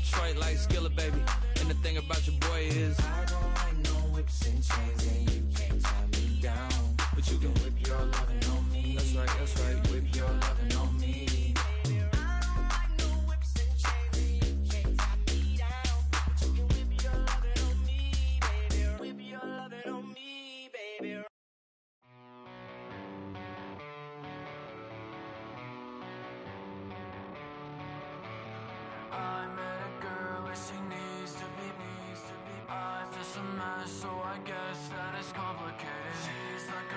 Detroit like Skillet, baby. And the thing about your boy is I don't like no whips and chains, and you can't tie me down. But you can whip your lovin' on me. That's right, whip your lovin' on me. So I guess that it's complicated. She's like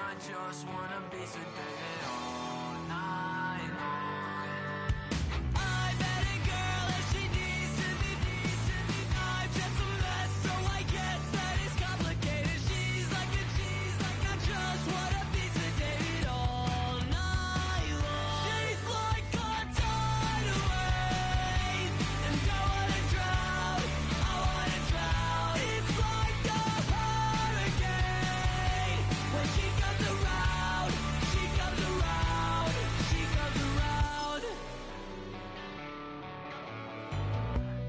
I just wanna be sedated all night long. I met a girl and she needs to be I'm just a mess, so I guess that it's complicated. She's like I just wanna be sedated all night long. She's like a tidal wave, and I wanna drown, I wanna drown. It's like a hurricane. When she comes around, she comes around, she comes around.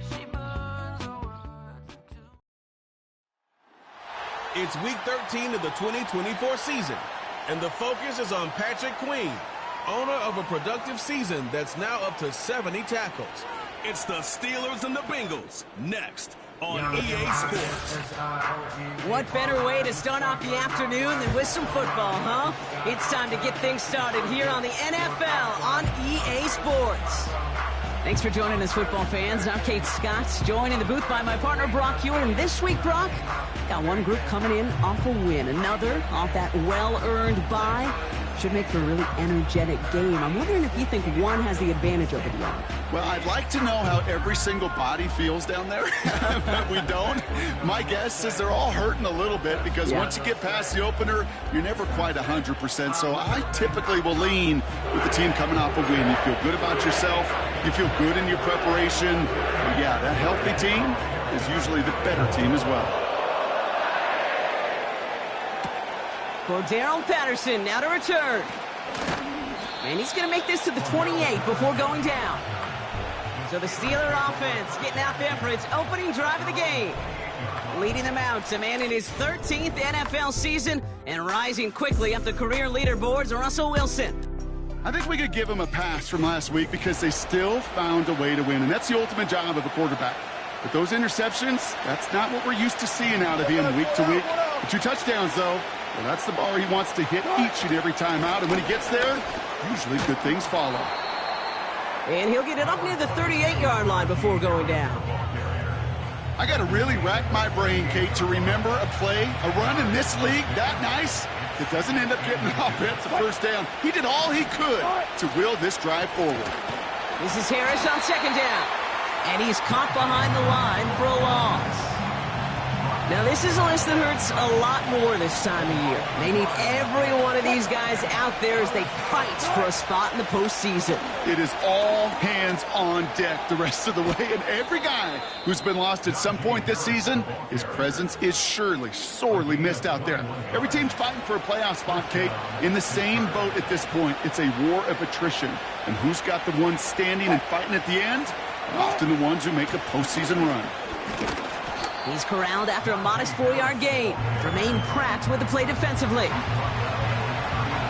She burns her words into. It's week 13 of the 2024 season, and the focus is on Patrick Queen, owner of a productive season that's now up to 70 tackles. It's the Steelers and the Bengals, next on EA Sports. What better way to start off the afternoon than with some football, huh? It's time to get things started here on the NFL on EA Sports. Thanks for joining us, football fans. I'm Kate Scott, joined in the booth by my partner, Brock Hewitt. And this week, Brock, got one group coming in off a win, another off that well-earned bye. Should make for a really energetic game. I'm wondering if you think one has the advantage over the other. Well, I'd like to know how every single body feels down there, but we don't. My guess is they're all hurting a little bit because once you get past the opener, you're never quite 100%. So I typically will lean with the team coming off a win. You feel good about yourself. You feel good in your preparation. And yeah, that healthy team is usually the better team as well. Cordero Patterson now to return. And he's going to make this to the 28 before going down. So the Steeler offense getting out there for its opening drive of the game. Leading them out, a man in his 13th NFL season and rising quickly up the career leaderboards, Russell Wilson. I think we could give him a pass from last week because they still found a way to win, and that's the ultimate job of a quarterback. But those interceptions, that's not what we're used to seeing out of him week to week. The 2 touchdowns, though, well, that's the bar he wants to hit each and every time out, and when he gets there, usually good things follow. And he'll get it up near the 38-yard line before going down. I got to really rack my brain, Kate, to remember a play, a run in this league that nice that doesn't end up getting an offensive first down. He did all he could to will this drive forward. This is Harris on second down, and he's caught behind the line for a loss. Now, this is a list that hurts a lot more this time of year. They need every one of these guys out there as they fight for a spot in the postseason. It is all hands on deck the rest of the way, and every guy who's been lost at some point this season, his presence is surely sorely missed out there. Every team's fighting for a playoff spot, Kate. In the same boat at this point, it's a war of attrition. And who's got the ones standing and fighting at the end? Often the ones who make a postseason run. He's corralled after a modest 4-yard gain. Jermaine Pratt with the play defensively.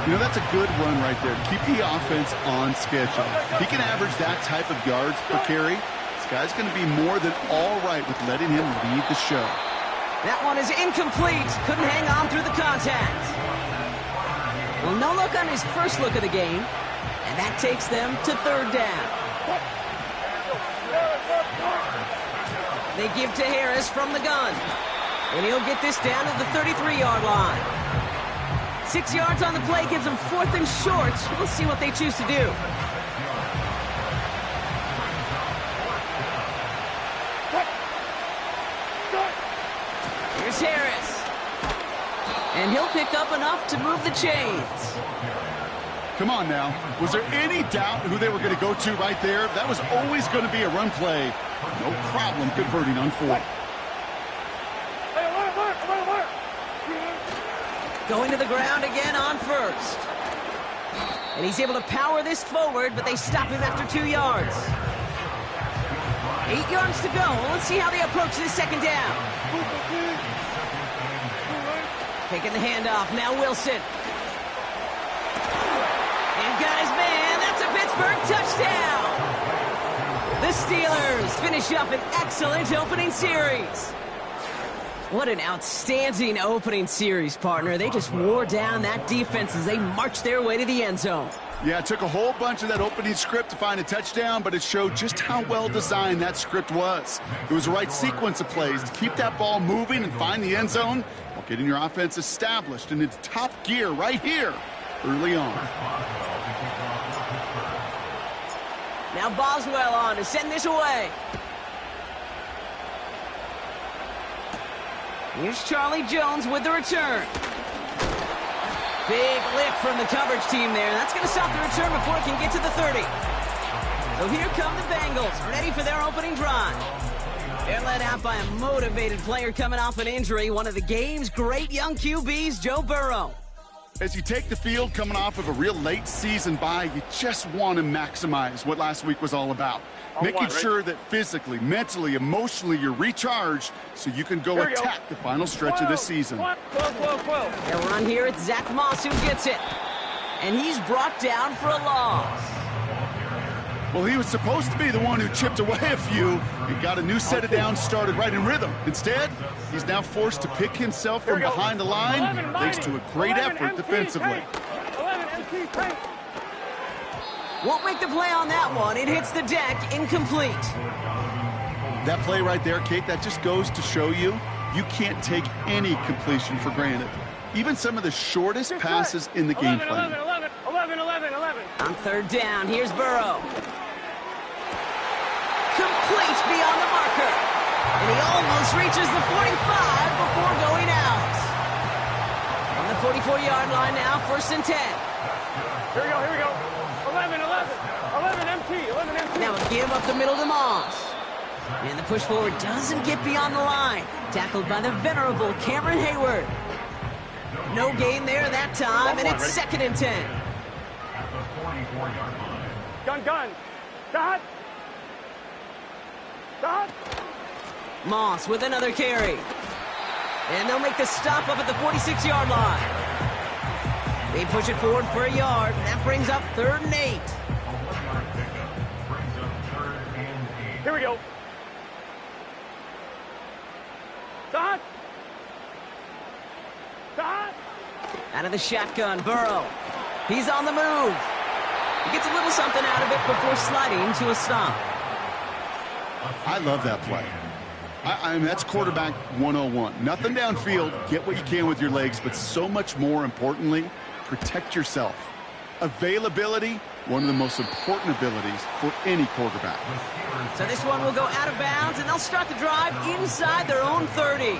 You know, that's a good run right there. Keep the offense on schedule. If he can average that type of yards per carry, this guy's going to be more than all right with letting him lead the show. That one is incomplete. Couldn't hang on through the contact. Well, no look on his first look of the game. And that takes them to third down. They give to Harris from the gun. And he'll get this down to the 33-yard line. 6 yards on the play gives them 4th and short. We'll see what they choose to do. Here's Harris. And he'll pick up enough to move the chains. Come on now. Was there any doubt who they were going to go to right there? That was always going to be a run play. No problem converting on 4th. Going to the ground again on first. And he's able to power this forward, but they stop him after 2 yards. 8 yards to go. Well, let's see how they approach this second down. Taking the handoff. Now Wilson. And got his man. That's a Pittsburgh touchdown. The Steelers finish up an excellent opening series. What an outstanding opening series, partner. They just wore down that defense as they marched their way to the end zone. Yeah, it took a whole bunch of that opening script to find a touchdown, but it showed just how well designed that script was. It was the right sequence of plays to keep that ball moving and find the end zone while getting your offense established in its top gear right here early on. Now Boswell on to send this away. Here's Charlie Jones with the return. Big lift from the coverage team there. That's going to stop the return before it can get to the 30. So here come the Bengals, ready for their opening drive. They're led out by a motivated player coming off an injury, one of the game's great young QBs, Joe Burrow. As you take the field coming off of a real late season bye, you just want to maximize what last week was all about. Making sure that physically, mentally, emotionally, you're recharged so you can go attack the final stretch of this season. They'll run here. It's Zach Moss who gets it. And he's brought down for a loss. Well, he was supposed to be the one who chipped away a few and got a new set of downs started right in rhythm. Instead, he's now forced to pick himself from behind the line thanks to a great effort defensively. Won't make the play on that one. It hits the deck, incomplete. That play right there, Kate, that just goes to show you can't take any completion for granted. Even some of the shortest passes in the game plan. 11. On third down, here's Burrow. Complete beyond the marker. And he almost reaches the 45 before going out. On the 44-yard line now, 1st and 10. Here we go. 11 empty. Now a give up the middle to Moss. And the push forward doesn't get beyond the line. Tackled by the venerable Cameron Hayward. No gain there that time, and it's 2nd and 10. Gun. Stop. Moss with another carry. And they'll make the stop up at the 46-yard line. They push it forward for a yard, and that brings up 3rd and 8. Here we go. Stop. Out of the shotgun, Burrow. He's on the move. He gets a little something out of it before sliding to a stop. I love that play. I mean, that's quarterback 101. Nothing downfield, get what you can with your legs, but so much more importantly, protect yourself. Availability, one of the most important abilities for any quarterback. So this one will go out of bounds, and they'll start the drive inside their own 30.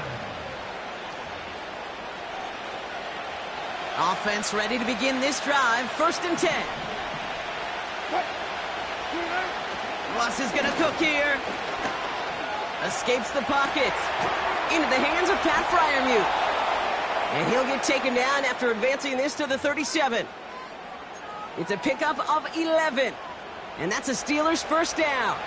Offense ready to begin this drive. 1st and 10. Russ is going to cook here. Escapes the pocket. Into the hands of Pat Freiermuth. And he'll get taken down after advancing this to the 37. It's a pickup of 11. And that's a Steelers 1st down.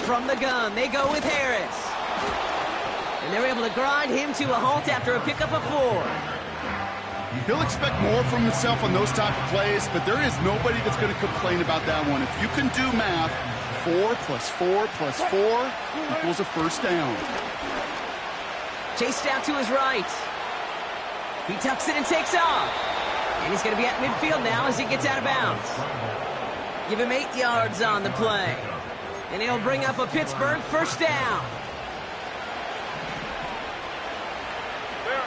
From the gun, they go with Harris. And they're able to grind him to a halt after a pickup of 4. He'll expect more from himself on those type of plays, but there is nobody that's going to complain about that one. If you can do math, 4 + 4 + 4 equals a 1st down. Chased out to his right. He tucks it and takes off. And he's going to be at midfield now as he gets out of bounds. Give him 8 yards on the play. And he'll bring up a Pittsburgh 1st down.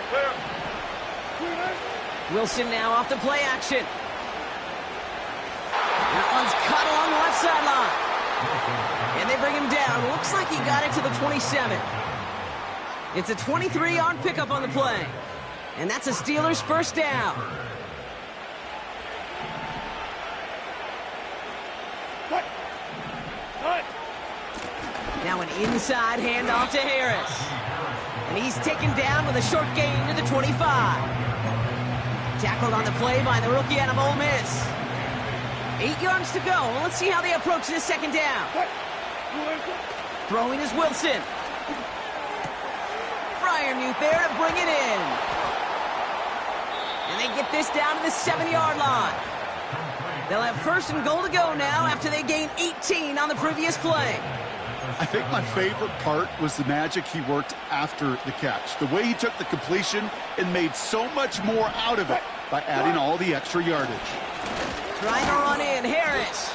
Clear. Wilson now off the play action. That one's cut along the left sideline. And they bring him down. Looks like he got it to the 27. It's a 23-yard pickup on the play. And that's a Steelers 1st down. Now an inside handoff to Harris. And he's taken down with a short gain to the 25. Tackled on the play by the rookie out of Ole Miss. 8 yards to go. Let's see how they approach this second down. Throwing is Wilson. Fryermuth there to bring it in. And they get this down to the 7-yard line. They'll have first and goal to go now after they gain 18 on the previous play. I think my favorite part was the magic he worked after the catch. The way he took the completion and made so much more out of it by adding all the extra yardage. Trying to run in, Harris.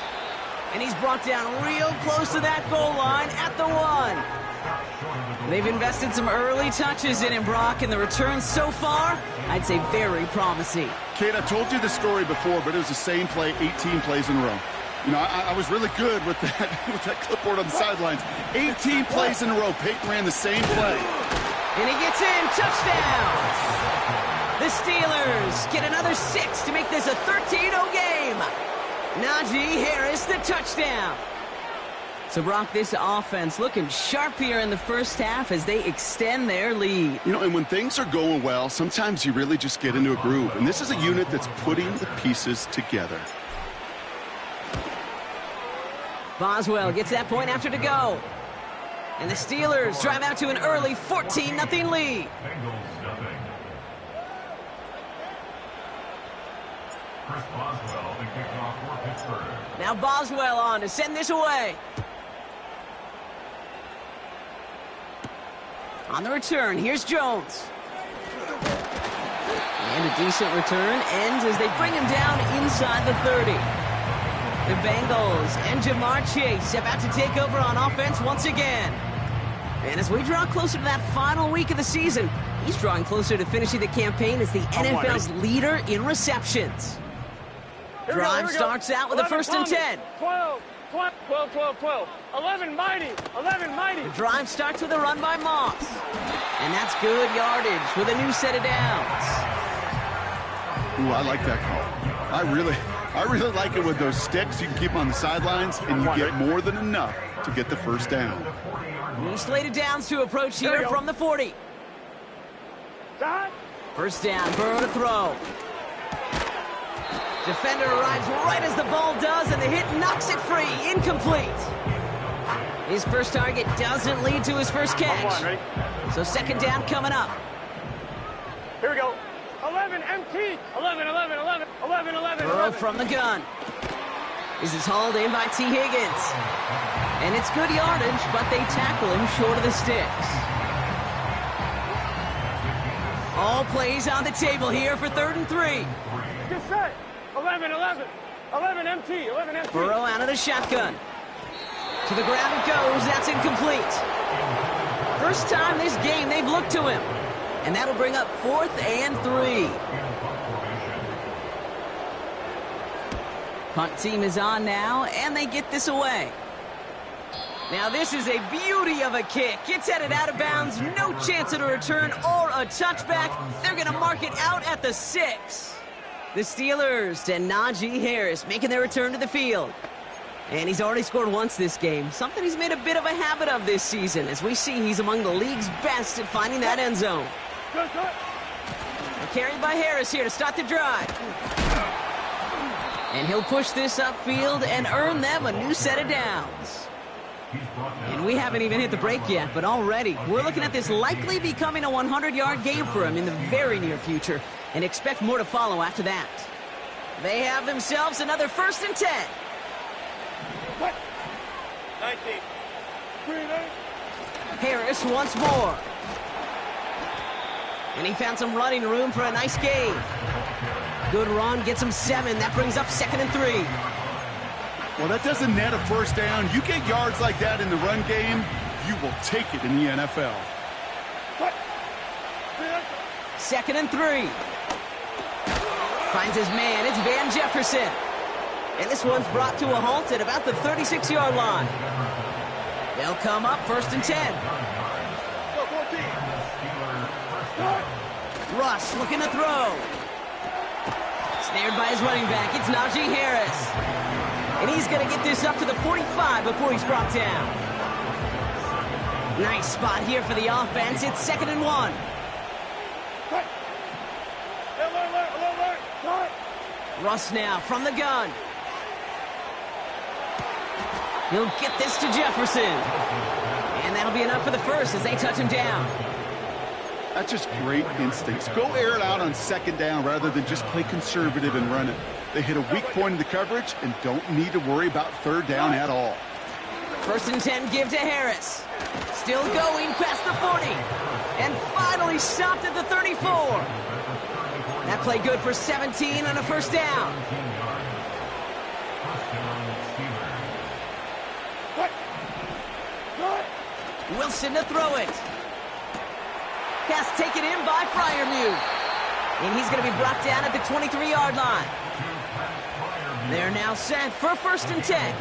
And he's brought down real close to that goal line at the 1. They've invested some early touches in him, Brock, and the return so far, I'd say very promising. Kate, I told you the story before, but it was the same play 18 plays in a row. You know, I was really good with that clipboard on the sidelines. 18 plays in a row. Peyton ran the same play. And he gets in. Touchdown. The Steelers get another 6 to make this a 13-0 game. Najee Harris, the touchdown. So, Brock, this offense looking sharp here in the first half as they extend their lead. You know, and when things are going well, sometimes you really just get into a groove. And this is a unit that's putting the pieces together. Boswell gets that point after to go. And the Steelers drive out to an early 14-0 lead. Now Boswell on to send this away. On the return, here's Jones. And a decent return ends as they bring him down inside the 30. The Bengals and Jamar Chase about to take over on offense once again. And as we draw closer to that final week of the season, he's drawing closer to finishing the campaign as the NFL's leader in receptions. Drive starts out with 11, a 1st and 10. 12, 11 mighty. The drive starts with a run by Moss. And that's good yardage with a new set of downs. Ooh, I like that call. I really like it with those sticks. You can keep them on the sidelines, and you get more than enough to get the first down. New slated downs to approach here from the 40. First down, Burrow to throw. Defender arrives right as the ball does, and the hit knocks it free. Incomplete. His first target doesn't lead to his first catch. So second down coming up. Here we go. 11 MT. 11. Burrow from the gun. This is hauled in by T. Higgins. And it's good yardage, but they tackle him short of the sticks. All plays on the table here for 3rd and 3. Get set. 11 MT. Burrow out of the shotgun. To the ground it goes. That's incomplete. First time this game they've looked to him. And that'll bring up 4th and 3. Punt team is on now, and they get this away. Now this is a beauty of a kick. It's headed out of bounds. No chance at a return or a touchback. They're going to mark it out at the 6. The Steelers and Najee Harris making their return to the field. And he's already scored once this game, something he's made a bit of a habit of this season. As we see, he's among the league's best at finding that end zone. And carried by Harris here to start the drive. And he'll push this upfield and earn them a new set of downs. And we haven't even hit the break yet, but already we're looking at this likely becoming a 100-yard game for him in the very near future, and expect more to follow after that. They have themselves another 1st and 10. 19. Harris once more. And he found some running room for a nice gain. Good run, gets him 7. That brings up 2nd and 3. Well, that doesn't net a first down. You get yards like that in the run game, you will take it in the NFL. 2nd and 3. Finds his man. It's Van Jefferson. And this one's brought to a halt at about the 36-yard line. They'll come up 1st and 10. Russ looking to throw. Snared by his running back. It's Najee Harris. And he's going to get this up to the 45 before he's brought down. Nice spot here for the offense. It's 2nd and 1. Russ now from the gun. He'll get this to Jefferson. And that'll be enough for the first as they touch him down. That's just great instincts. Go air it out on second down rather than just play conservative and run it. They hit a weak point in the coverage and don't need to worry about third down at all. 1st and 10 give to Harris. Still going past the 40. And finally stopped at the 34. That play good for 17 and a first down. Wilson to throw it. Pass taken in by Freiermuth. And he's going to be brought down at the 23-yard line. They're now set for 1st and 10.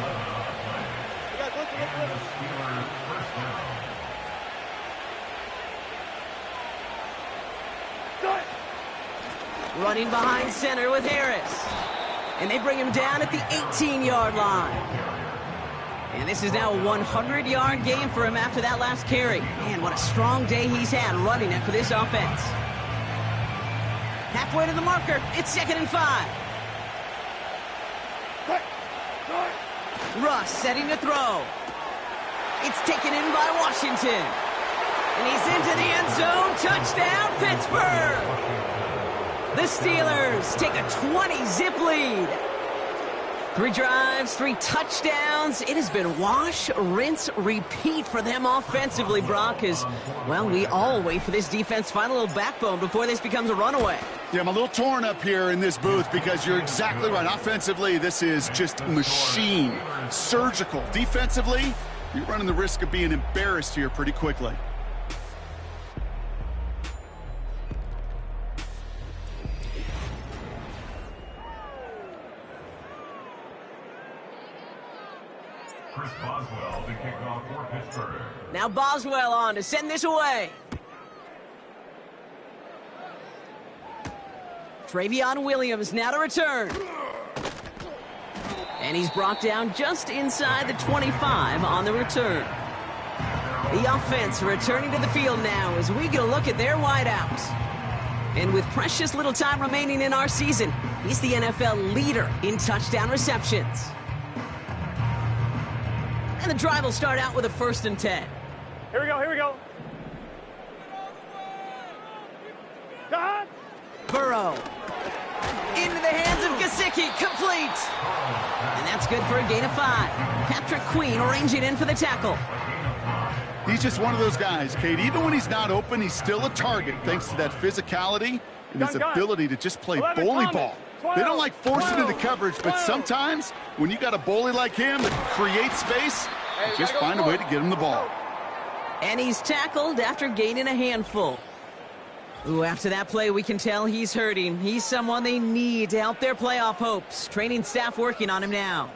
Running behind center with Harris. And they bring him down at the 18-yard line. And this is now a 100-yard game for him after that last carry. Man, what a strong day he's had running it for this offense. Halfway to the marker, it's 2nd and 5. Russ setting to throw. It's taken in by Washington. And he's into the end zone. Touchdown, Pittsburgh! The Steelers take a 20-zip lead. 3 drives, 3 touchdowns. It has been wash, rinse, repeat for them offensively, Brock, as, well, we all wait for this defense to find a little backbone before this becomes a runaway. Yeah, I'm a little torn up here in this booth because you're exactly right. Offensively, this is just machine, surgical. Defensively, you're running the risk of being embarrassed here pretty quickly. Boswell to kick off for Pittsburgh. Now Boswell on to send this away. Travion Williams now to return. And he's brought down just inside the 25 on the return. The offense returning to the field now as we get a look at their wideouts. And with precious little time remaining in our season, he's the NFL leader in touchdown receptions. And the drive will start out with a 1st and 10. Here we go, here we go. God. Burrow. Into the hands of Gesicki, complete. And that's good for a gain of 5. Patrick Queen arranging in for the tackle. He's just one of those guys, Kate. Even when he's not open, he's still a target thanks to that physicality and his ability to just play bully ball. They don't like forcing into coverage, but sometimes when you got a bully like him that creates space, just find a way to get him the ball. And he's tackled after gaining a handful. Ooh, after that play, we can tell he's hurting. He's someone they need to help their playoff hopes. Training staff working on him now.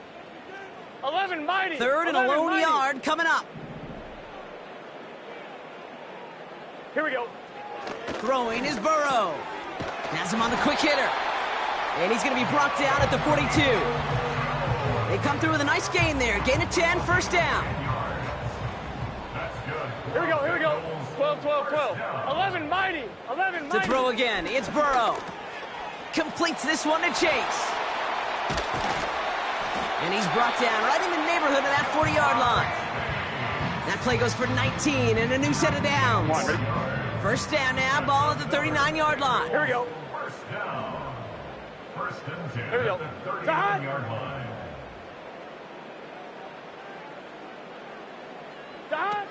11 mighty. 3rd and a lone yard coming up. Here we go. Throwing is Burrow. Has him on the quick hitter. And he's going to be brought down at the 42. They come through with a nice gain there. Gain of 10, 1st down. Here we go, here we go. 12, 12, 12. 11 mighty. 11 mighty. To throw again, it's Burrow. Completes this one to Chase. And he's brought down right in the neighborhood of that 40-yard line. That play goes for 19 and a new set of downs. 1st down now, ball at the 39-yard line. Here we go. Here we go. God. God.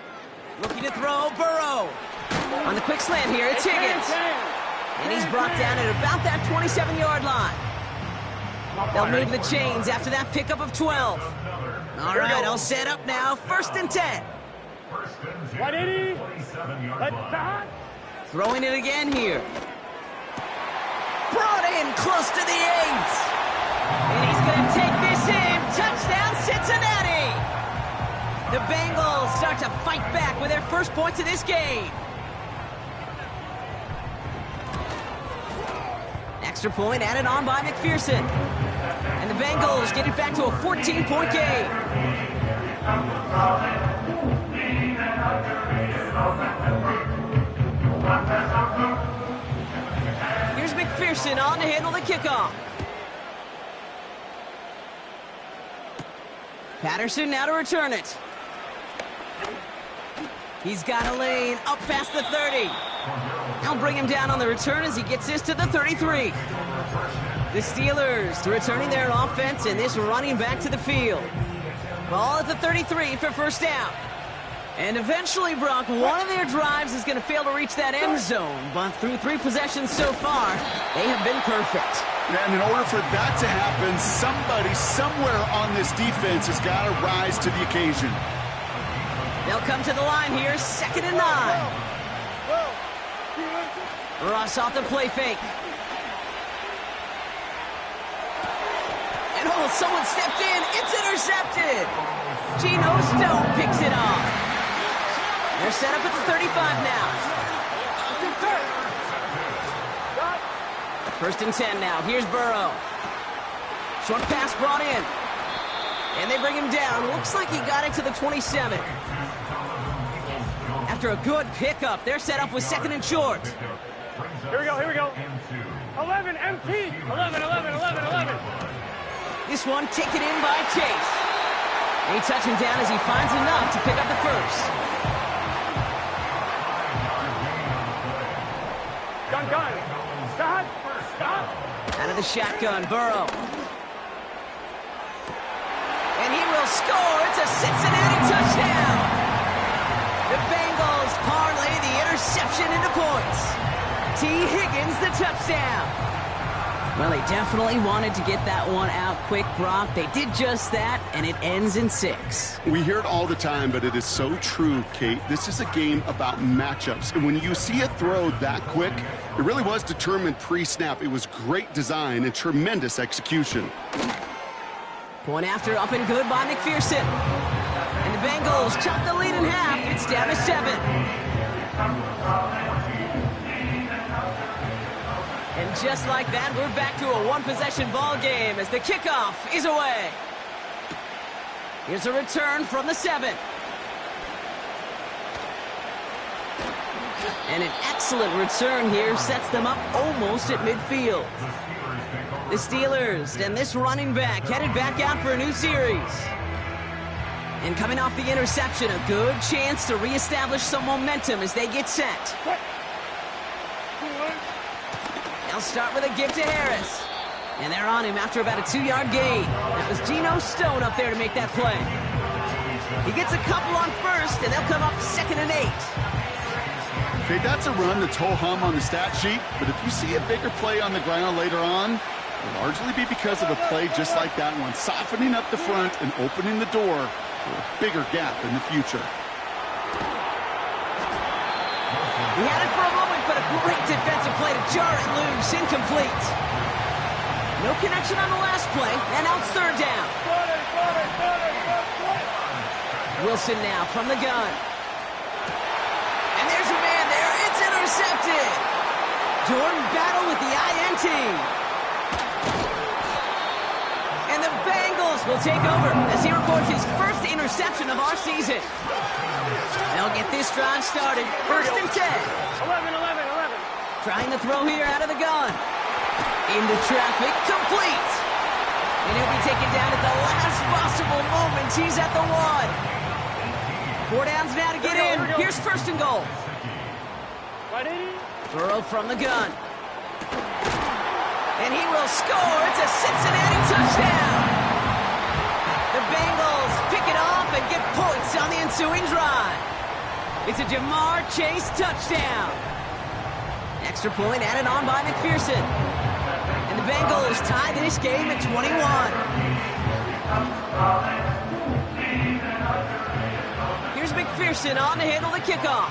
Looking to throw, Burrow. On the quick slant here, it's Higgins. And he's brought down at about that 27-yard line. They'll move the chains after that pickup of 12. All right, all set up now. 1st and 10. 180. Throwing it again here. Brought in close to the 8. And he's going to take this in. Touchdown, Cincinnati. The Bengals start to fight back with their first points of this game. Extra point added on by McPherson. And the Bengals get it back to a 14-point game. Here's McPherson on to handle the kickoff. Patterson now to return it. He's got a lane up past the 30. They'll bring him down on the return as he gets this to the 33. The Steelers returning their offense and this running back to the field. Ball at the 33 for first down. And eventually, Brock, one of their drives is going to fail to reach that end zone. But through 3 possessions so far, they have been perfect. And in order for that to happen, somebody somewhere on this defense has got to rise to the occasion. They'll come to the line here, 2nd and 9. Ross off the play fake. And oh, someone stepped in. It's intercepted. Geno Stone picks it off. They're set up at the 35 now. 1st and 10 now. Here's Burrow. Short pass brought in. And they bring him down. Looks like he got it to the 27. After a good pickup, they're set up with 2nd and short. Here we go, here we go. 11, MT. 11. This one taken in by Chase. They touch him down as he finds enough to pick up the first. Gun. Stop. Out of the shotgun, Burrow. And he will score. It's a Cincinnati touchdown. The Bengals parlay the interception into points. T. Higgins, the touchdown. Well, they definitely wanted to get that one out quick, Brock. They did just that, and it ends in 6. We hear it all the time, but it is so true, Kate. This is a game about matchups. And when you see a throw that quick, it really was determined pre-snap. It was great design and tremendous execution. Point after, up and good by McPherson. And the Bengals chop the lead in half. It's down to 7. And just like that, we're back to a one-possession ball game as the kickoff is away. Here's a return from the 7. And an excellent return here sets them up almost at midfield. The Steelers and this running back headed back out for a new series. And coming off the interception, a good chance to reestablish some momentum as they get set. They'll start with a give to Harris. And they're on him after about a 2-yard gain. That was Geno Stone up there to make that play. He gets a couple on first, and they'll come up 2nd and 8. Okay, that's a run that's ho-hum on the stat sheet, but if you see a bigger play on the ground later on, it'll largely be because of a play just like that one, softening up the front and opening the door for a bigger gap in the future. He had it for a moment, but a great defensive play to jar it loose. Incomplete. No connection on the last play, and now it's 3rd down. Wilson now from the gun. And there's a man there. It's intercepted. Jordan Battle with the INT. And the Bengals will take over as he records his first interception of our season. They'll get this drive started. 1st and 10. 11. Trying to throw here out of the gun. Into traffic, complete. And he'll be taken down at the last possible moment. He's at the 1. 4 downs now to get in. Here's 1st and goal. Burrow from the gun. And he will score. It's a Cincinnati touchdown. The Bengals pick it off and get points on the ensuing drive. It's a Jamar Chase touchdown. Extra point added on by McPherson. And the Bengals tie this game at 21. Here's McPherson on to handle the kickoff.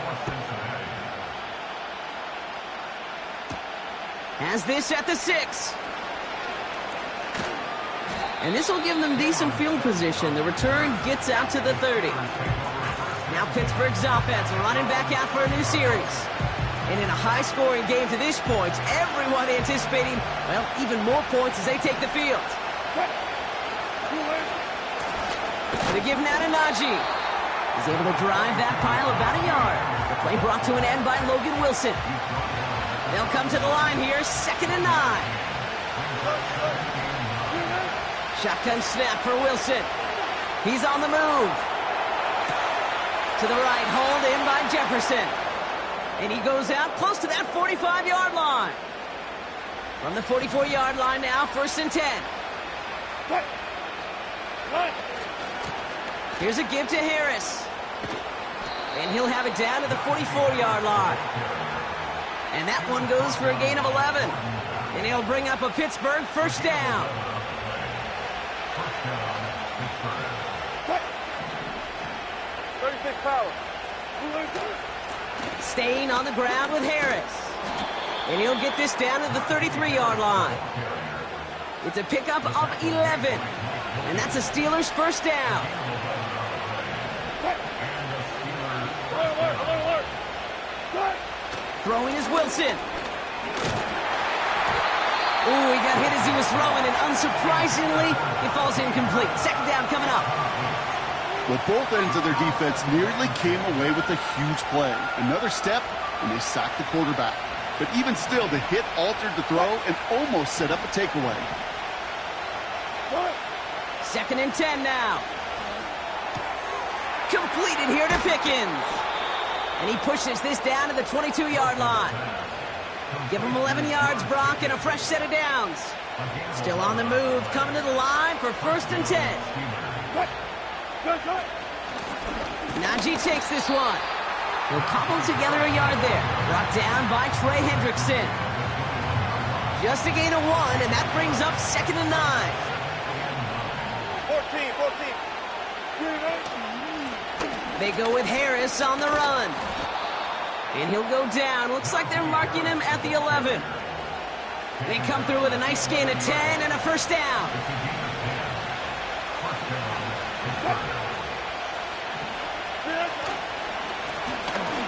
Has this at the 6. And this will give them decent field position. The return gets out to the 30. Now Pittsburgh's offense running back out for a new series. And in a high-scoring game to this point, everyone anticipating, well, even more points as they take the field. The give now to Najee. He's able to drive that pile about a yard. The play brought to an end by Logan Wilson. They'll come to the line here, 2nd and 9. Shotgun snap for Wilson. He's on the move. To the right, hold in by Jefferson. And he goes out close to that 45-yard line. From the 44-yard line now, 1st and 10. Here's a give to Harris. And he'll have it down to the 44-yard line. And that one goes for a gain of 11. And he'll bring up a Pittsburgh 1st down. 36 power. Staying on the ground with Harris. And he'll get this down to the 33-yard line. It's a pickup of 11. And that's a Steelers 1st down. Throwing is Wilson. Ooh, he got hit as he was throwing, and unsurprisingly, he falls incomplete. 2nd down coming up. Well, both ends of their defense nearly came away with a huge play. Another step, and they sacked the quarterback. But even still, the hit altered the throw and almost set up a takeaway. 2nd and 10 now. Completed here to Pickens. And he pushes this down to the 22-yard line. Give him 11 yards, Brock, and a fresh set of downs. Still on the move, coming to the line for 1st and 10. Najee takes this one. He'll cobble together a yard there. Brought down by Trey Hendrickson. Just a gain of 1, and that brings up 2nd and 9. 14. They go with Harris on the run. And he'll go down. Looks like they're marking him at the 11. They come through with a nice gain of 10 and a 1st down.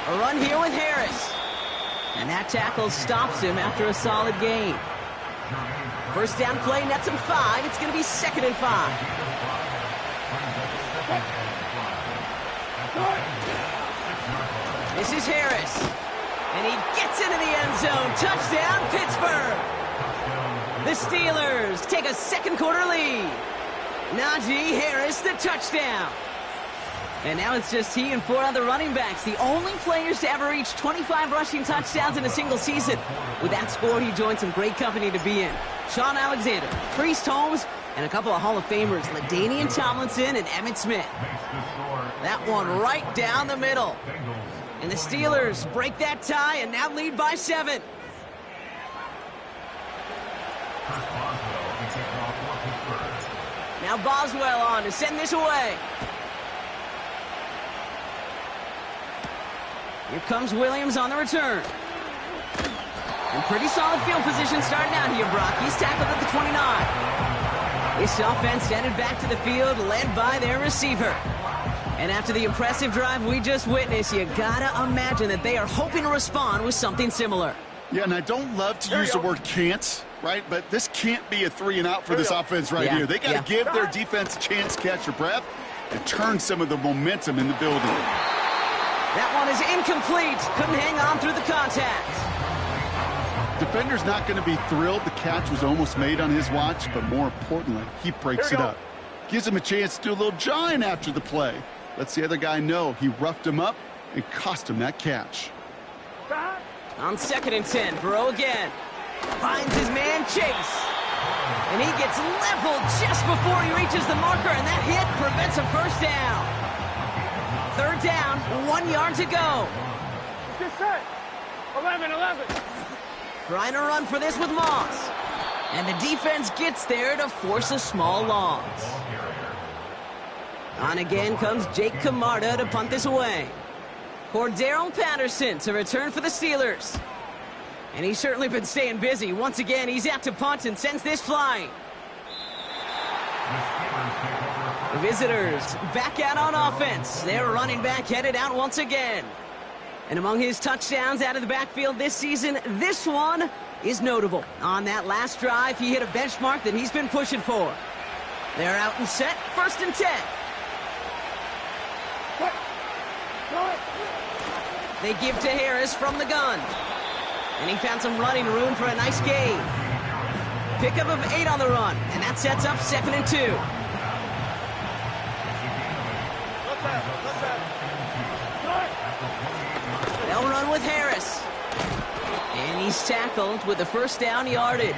A run here with Harris. And that tackle stops him after a solid gain. 1st down play nets him 5. It's going to be 2nd and 5. This is Harris. And he gets into the end zone. Touchdown, Pittsburgh. The Steelers take a 2nd quarter lead. Najee Harris, the touchdown. And now it's just he and 4 other running backs, the only players to ever reach 25 rushing touchdowns in a single season. With that score, he joined some great company to be in. Sean Alexander, Priest Holmes, and a couple of Hall of Famers, LaDainian Tomlinson and Emmitt Smith. That one right down the middle. And the Steelers break that tie and now lead by 7. Now Boswell on to send this away. Here comes Williams on the return. And pretty solid field position starting out here, Brock. He's tackled at the 29. This offense headed back to the field, led by their receiver. And after the impressive drive we just witnessed, you gotta imagine that they are hoping to respond with something similar. Yeah, and I don't love to use the word can't, right? But this can't be a 3 and out for this offense right here. They got to give their defense a chance to catch their breath and turn some of the momentum in the building. That one is incomplete. Couldn't hang on through the contact. Defender's not going to be thrilled the catch was almost made on his watch, but more importantly, he breaks it up. Gives him a chance to do a little jawing after the play. Lets the other guy know he roughed him up and cost him that catch. On 2nd and 10, Burrow again. Finds his man Chase. And he gets leveled just before he reaches the marker, and that hit prevents a 1st down. 3rd down, 1 yard to go. Get set. 11. Trying to run for this with Moss. And the defense gets there to force a small loss. On again comes Jake Camarda to punt this away. Cordero Patterson to return for the Steelers. And he's certainly been staying busy. Once again, he's out to punt and sends this flying. The visitors back out on offense. Their running back headed out once again. And among his touchdowns out of the backfield this season, this one is notable. On that last drive, he hit a benchmark that he's been pushing for. They're out and set, 1st and 10. They give to Harris from the gun. And he found some running room for a nice gain. Pickup of 8 on the run, and that sets up 2nd and 2. They'll run with Harris. And he's tackled with the first down yardage.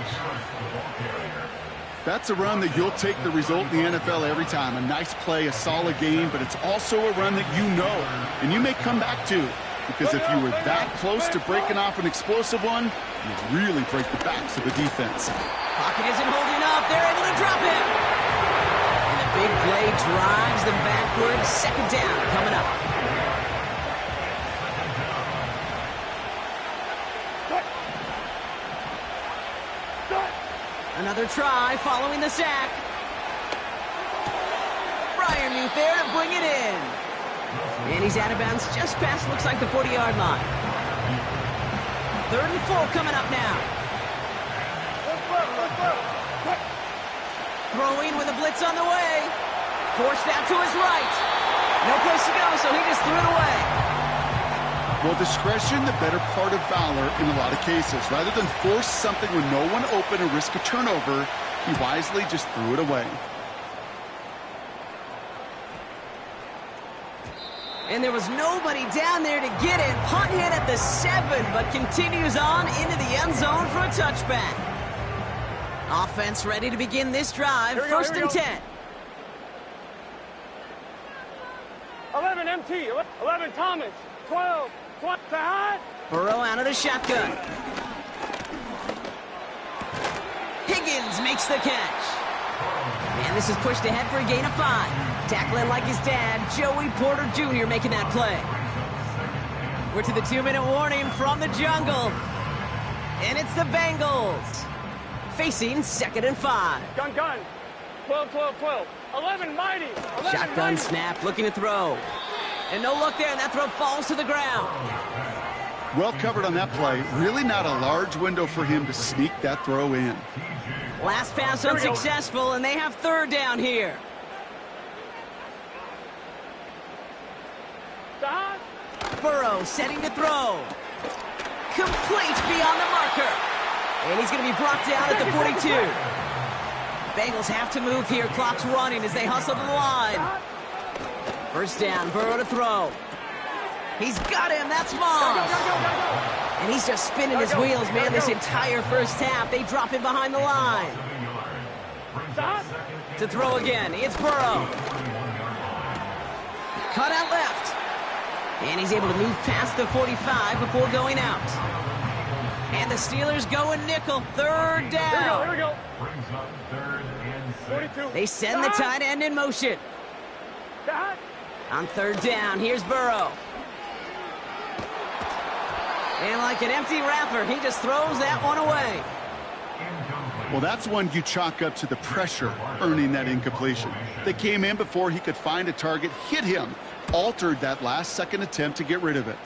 That's a run that you'll take the result in the NFL every time. A nice play, a solid game, but it's also a run that you know and you may come back to. Because if you were that close to breaking off an explosive one, you'd really break the backs of the defense. Pocket isn't holding up. They're able to drop him. And the big play drives them backwards. Second down coming up. Another try following the sack. Fryermuth there to bring it in. And he's out of bounds just past, looks like, the 40-yard line. 3rd and 4 coming up now. Throwing with a blitz on the way. Forced out to his right. No place to go, so he just threw it away. Well, discretion, the better part of valor in a lot of cases. Rather than force something with no one open or risk a turnover, he wisely just threw it away. And there was nobody down there to get it. Punt hit at the 7, but continues on into the end zone for a touchback. Offense ready to begin this drive. First and 10. 11 MT, 11 Thomas, 12, 20 to high. Burrow out of the shotgun. Higgins makes the catch. And this is pushed ahead for a gain of 5. Tackling like his dad, Joey Porter Jr. making that play. We're to the 2-minute warning from the jungle. And it's the Bengals facing 2nd and 5. Gun, 12, 12, 12. 11 mighty. 11 Shotgun mighty. snap, looking to throw. And no look there, and that throw falls to the ground. Well covered on that play. Really not a large window for him to sneak that throw in. Last pass unsuccessful, and they have 3rd down here. Burrow setting to throw. Complete beyond the marker. And he's going to be brought down at the 42. Bengals have to move here. Clock's running as they hustle to the line. First down, Burrow to throw. He's got him. That's Moss. And he's just spinning his wheels, man, this entire first half. They drop him behind the line. To throw again. It's Burrow. Cut out left. And he's able to move past the 45 before going out. And the Steelers go a nickel. 3rd down. Here we go. 42. They send the tight end in motion. On 3rd down, here's Burrow. And like an empty wrapper, he just throws that one away. Well, that's one you chalk up to the pressure earning that incompletion. They came in before he could find a target, hit him, altered that last-second attempt to get rid of it.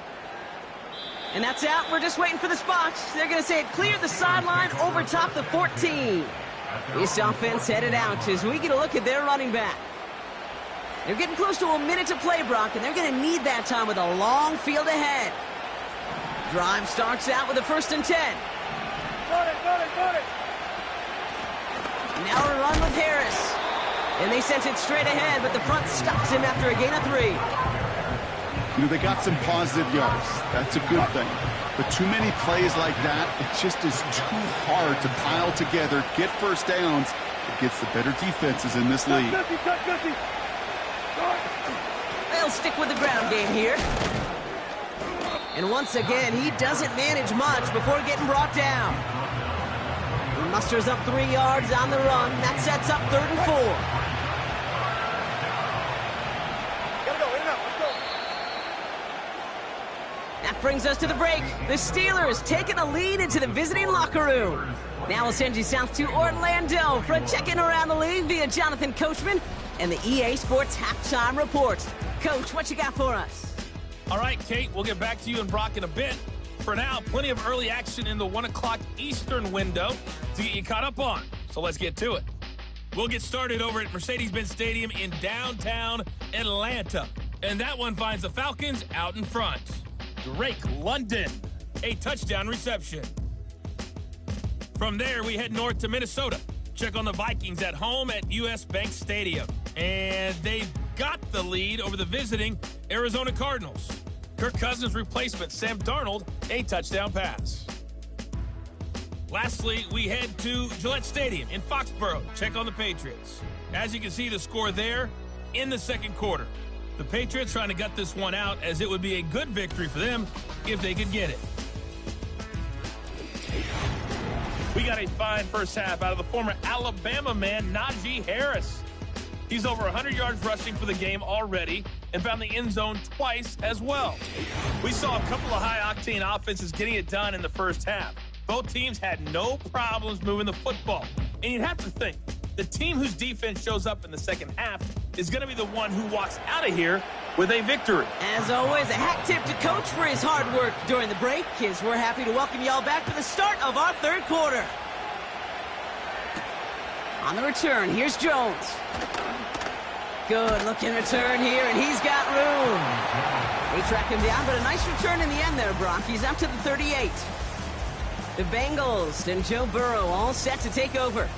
And that's out. We're just waiting for the spots. They're going to say it cleared the sideline over top the 14. This offense headed out as we get a look at their running back. They're getting close to a minute to play, Brock, and they're going to need that time with a long field ahead. Drive starts out with a 1st and 10. Got it. Now a run with Harris. And they sent it straight ahead, but the front stops him after a gain of 3. You know, they got some positive yards. That's a good thing. But too many plays like that, it just is too hard to pile together, get first downs against the better defenses in this league. They'll stick with the ground game here. And once again, he doesn't manage much before getting brought down. He musters up 3 yards on the run. That sets up 3rd and 4. That brings us to the break. The Steelers taking the lead into the visiting locker room. Now we'll send you south to Orlando for a check-in around the league via Jonathan Coachman and the EA Sports Halftime Report. Coach, what you got for us? All right, Kate, we'll get back to you and Brock in a bit. For now, plenty of early action in the 1 o'clock Eastern window to get you caught up on. So let's get to it. We'll get started over at Mercedes-Benz Stadium in downtown Atlanta. And that one finds the Falcons out in front. Drake London, a touchdown reception. From there, we head north to Minnesota. Check on the Vikings at home at US Bank Stadium. And they've got the lead over the visiting Arizona Cardinals. Kirk Cousins' replacement, Sam Darnold, a touchdown pass. Lastly, we head to Gillette Stadium in Foxborough to check on the Patriots. As you can see, the score there in the second quarter. The Patriots trying to gut this one out, as it would be a good victory for them if they could get it. We got a fine first half out of the former Alabama man, Najee Harris. He's over 100 yards rushing for the game already and found the end zone twice as well. We saw a couple of high-octane offenses getting it done in the first half. Both teams had no problems moving the football. And you'd have to think, the team whose defense shows up in the second half is going to be the one who walks out of here with a victory. As always, a hat tip to Coach for his hard work during the break, as we're happy to welcome y'all back to the start of our third quarter. On the return, here's Jones. Good looking return here, and he's got room. They track him down, but a nice return in the end there, Brock. He's up to the 38. The Bengals and Joe Burrow all set to take over.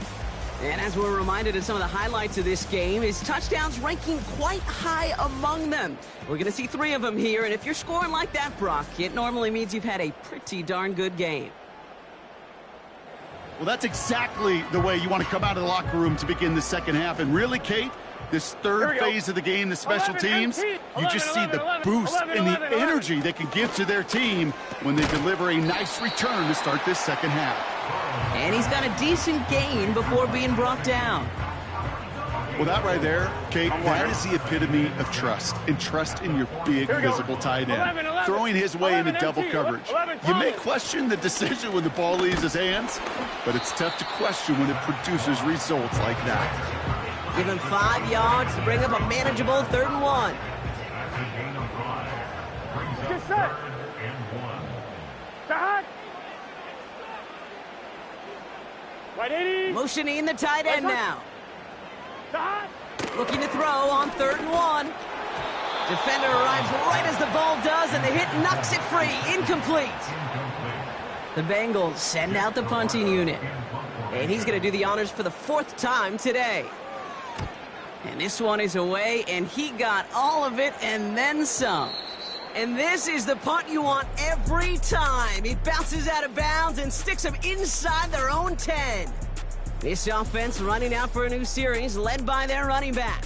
And as we're reminded of some of the highlights of this game, his touchdowns ranking quite high among them. We're going to see 3 of them here, and if you're scoring like that, Brock, it normally means you've had a pretty darn good game. Well, that's exactly the way you want to come out of the locker room to begin the second half. And really, Kate, this third phase of the game, the special teams, you just see the boost and the energy they can give to their team when they deliver a nice return to start this second half. And he's got a decent gain before being brought down. Well, that right there, Kate, that is the epitome of trust, and trust in your big physical tight end. Throwing his way into double coverage. You may question the decision when the ball leaves his hands, but it's tough to question when it produces results like that. Give him 5 yards to bring up a manageable 3rd and 1. Get set. Start. Right 80. Motioning the tight end now. Start. Looking to throw on 3rd and 1. Defender arrives right as the ball does, and the hit knocks it free. Incomplete. The Bengals send out the punting unit. And he's going to do the honors for the 4th time today. And this one is away, and he got all of it and then some. And this is the punt you want every time. It bounces out of bounds and sticks them inside their own 10. This offense running out for a new series, led by their running back.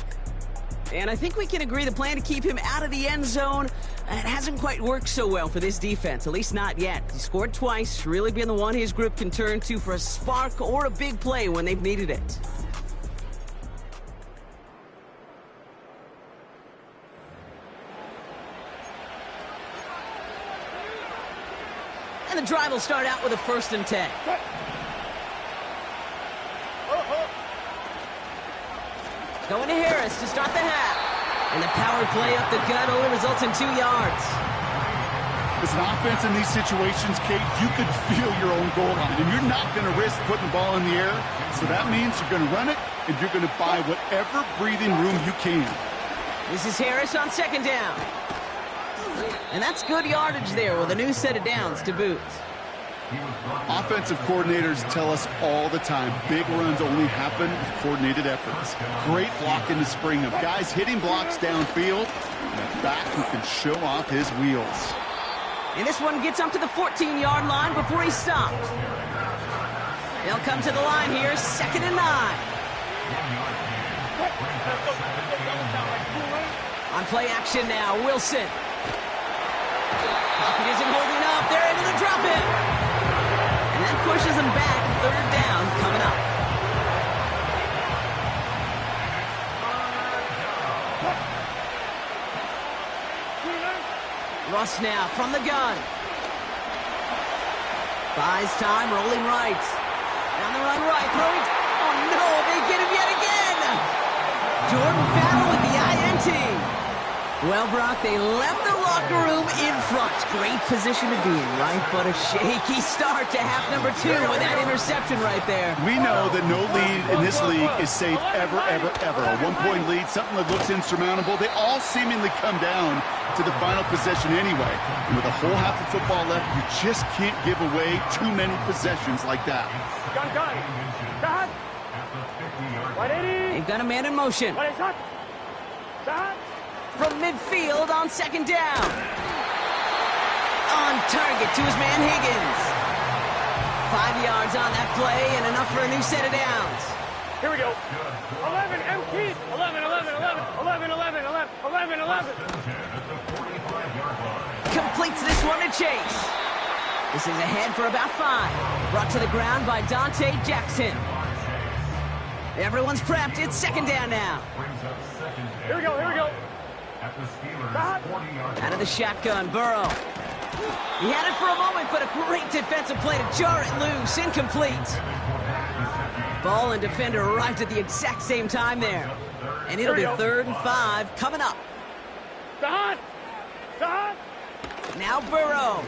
And I think we can agree the plan to keep him out of the end zone, it hasn't quite worked so well for this defense, at least not yet. He scored twice, really been the one his group can turn to for a spark or a big play when they've needed it. And the drive will start out with a 1st and 10. Going to Harris to start the half. And the power play up the gut only results in 2 yards. As an offense in these situations, Kate, you could feel your own goal line, and you're not going to risk putting the ball in the air. So that means you're going to run it, and you're going to buy whatever breathing room you can. This is Harris on 2nd down. And that's good yardage there with a new set of downs to boot. Offensive coordinators tell us all the time, big runs only happen with coordinated efforts. Great blocking to spring them. Guys hitting blocks downfield, and a back who can show off his wheels. And this one gets up to the 14-yard line before he's stopped. They'll come to the line here, 2nd and 9. On play action now, Wilson. Pocket isn't holding up. They're able to drop it. And that pushes them back. 3rd down coming up. Russ now from the gun. Buys time, rolling right. Down the run right, throwing. Oh no, they get him yet again. Jordan Battle with the INT. Well, Brock, they left the locker room in front. Great position to be in, right? But a shaky start to half number 2 with that interception right there. We know that no lead in this league is safe ever, ever, ever. A 1-point lead, something that looks insurmountable. They all seemingly come down to the final possession anyway. And with a whole half of football left, you just can't give away too many possessions like that. Gun. They've got a man in motion. Start. from midfield on second down. On target to his man Higgins. 5 yards on that play and enough for a new set of downs. Here we go. 11 MT. 11, 11, 11, 11, 11, 11, 11, 11. Completes this one to Chase. This is ahead for about 5. Brought to the ground by Dante Jackson. Everyone's prepped. It's second down now. Here we go, here we go. Out of the shotgun, Burrow. He had it for a moment, but a great defensive play to jar it loose. Incomplete. Ball and defender arrived at the exact same time there. And it'll be 3rd and 5 coming up. Don! Now Burrow.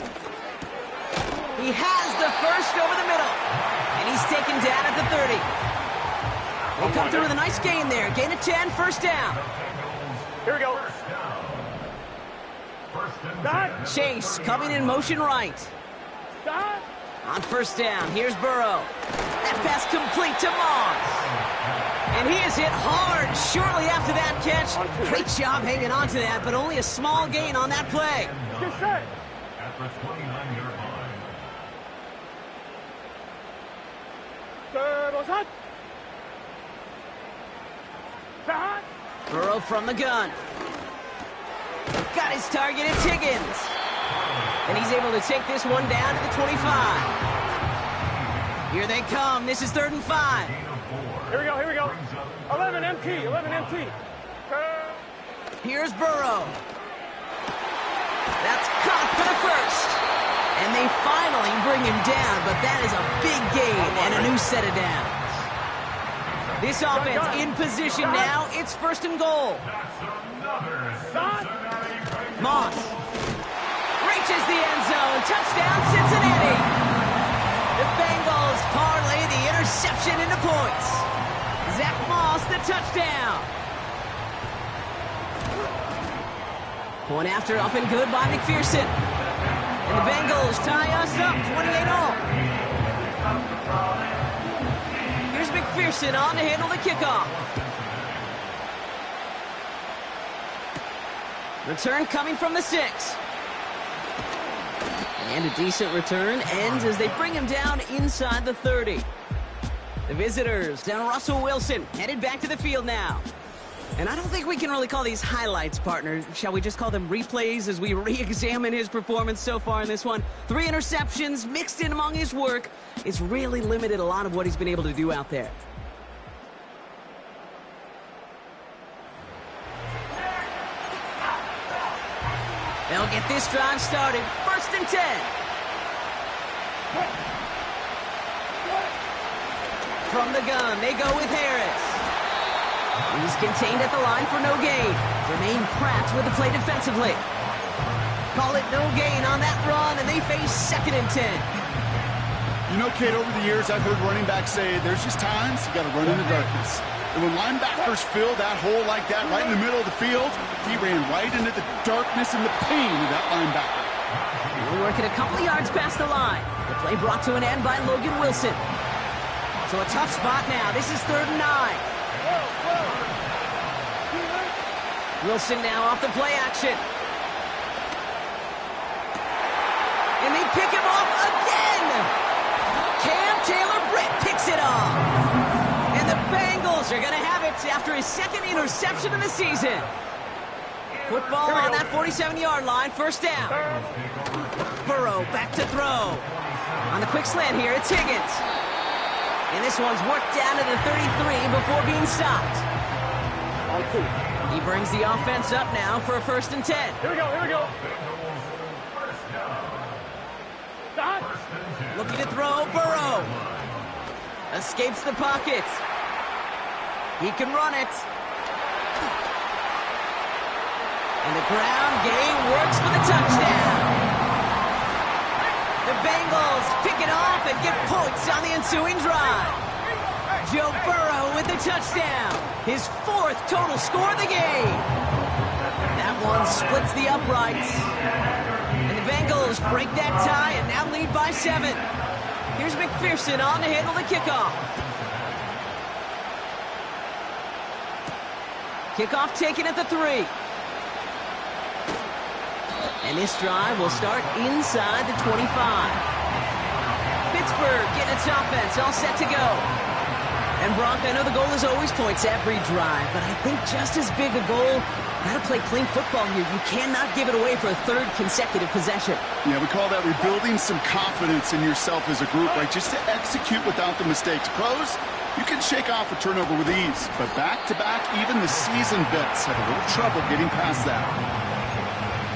He has the first over the middle. And he's taken down at the 30. They come through with a nice gain there. Gain of 10, first down. Here we go. Chase coming in motion right. Don! On first down, here's Burrow. That pass complete to Moss. And he is hit hard shortly after that catch. Great job hanging on to that, but only a small gain on that play. Get set. At the 29-yard line. Turbo's hot. Burrow from the gun. Got his target, it's Higgins. And he's able to take this one down to the 25. Here they come. This is 3rd and 5. Here we go, here we go. 11 MT, 11 MT. Here's Burrow. That's caught for the first. And they finally bring him down, but that is a big gain and a new set of downs. This offense in position now. It's 1st and goal. Moss reaches the end zone. Touchdown, Cincinnati. The Bengals parlay the interception into points. Zach Moss, the touchdown. Point after up and good by McPherson. And the Bengals tie us up 28-all. Here's McPherson on to handle the kickoff. Return coming from the 6. And a decent return ends as they bring him down inside the 30. The visitors, down Russell Wilson, headed back to the field now. And I don't think we can really call these highlights, partner. Shall we just call them replays as we re-examine his performance so far in this one? 3 interceptions mixed in among his work. It's really limited a lot of what he's been able to do out there. They'll get this drive started. 1st and 10. From the gun, they go with Harris. He's contained at the line for no gain. Jermaine Pratt with the play defensively. Call it no gain on that run, and they face 2nd and 10. You know, Kate, over the years, I've heard running backs say there's just times you got to run in the darkness. And when linebackers fill that hole like that right in the middle of the field, he ran right into the darkness and the pain of that linebacker. We're working a couple of yards past the line. The play brought to an end by Logan Wilson. So a tough spot now. This is 3rd and 9. Wilson now off the play action. And they pick him off again. Cam Taylor-Britt picks it off. And the Bengals are going to have it after his 2nd interception of the season. Football on that 47-yard line, 1st down. Burrow back to throw. On the quick slant here, it's Higgins. And this one's worked down to the 33 before being stopped. He brings the offense up now for a 1st and 10. Here we go, here we go. Looking to throw, Burrow. Escapes the pocket. He can run it. And the ground game works for the touchdown. The Bengals pick it off and get points on the ensuing drive. Joe Burrow with the touchdown. His 4th total score of the game. That one splits the uprights. And the Bengals break that tie and now lead by 7. Here's McPherson on to handle the kickoff. Kickoff taken at the 3. And this drive will start inside the 25. Pittsburgh getting its offense all set to go. And Brock, I know the goal is always points every drive, but I think just as big a goal, got to play clean football here. You cannot give it away for a third consecutive possession. Yeah, we call that rebuilding some confidence in yourself as a group, right? Just to execute without the mistakes. Pros, you can shake off a turnover with ease, but back-to-back, even the seasoned vets have a little trouble getting past that.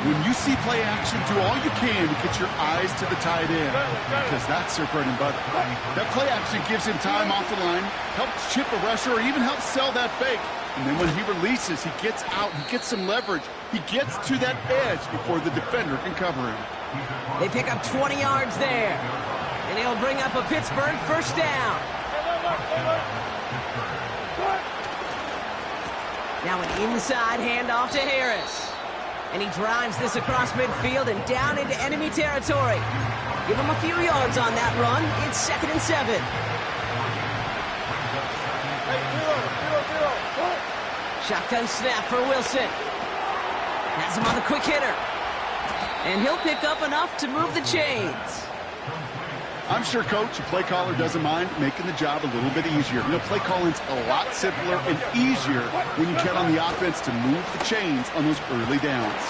When you see play action, do all you can to get your eyes to the tight end, because that's their bread and butter. That play action gives him time off the line, helps chip a rusher, or even helps sell that fake. And then when he releases, he gets out, he gets some leverage. He gets to that edge before the defender can cover him. They pick up 20 yards there, and they'll bring up a Pittsburgh first down. Now an inside handoff to Harris. And he drives this across midfield and down into enemy territory. Give him a few yards on that run. It's 2nd and 7. Shotgun snap for Wilson. Has him on the quick hitter. And he'll pick up enough to move the chains. I'm sure, Coach, your play caller doesn't mind making the job a little bit easier. You know, play calling's a lot simpler and easier when you count on the offense to move the chains on those early downs.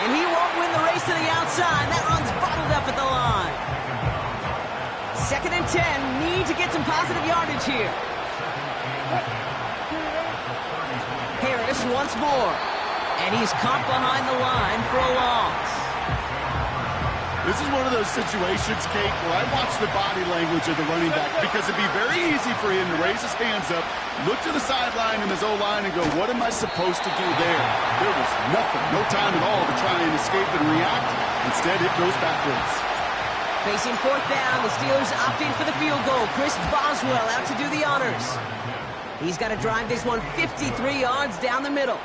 And he won't win the race to the outside. That run's bottled up at the line. 2nd and 10. Need to get some positive yardage here. Harris once more. And he's caught behind the line for a loss. This is one of those situations, Kate, where I watch the body language of the running back, because it'd be very easy for him to raise his hands up, look to the sideline in his O-line and go, what am I supposed to do there? There was nothing, no time at all to try and escape and react. Instead, it goes backwards. Facing 4th down, the Steelers opting for the field goal. Chris Boswell out to do the honors. He's got to drive this one 53 yards down the middle.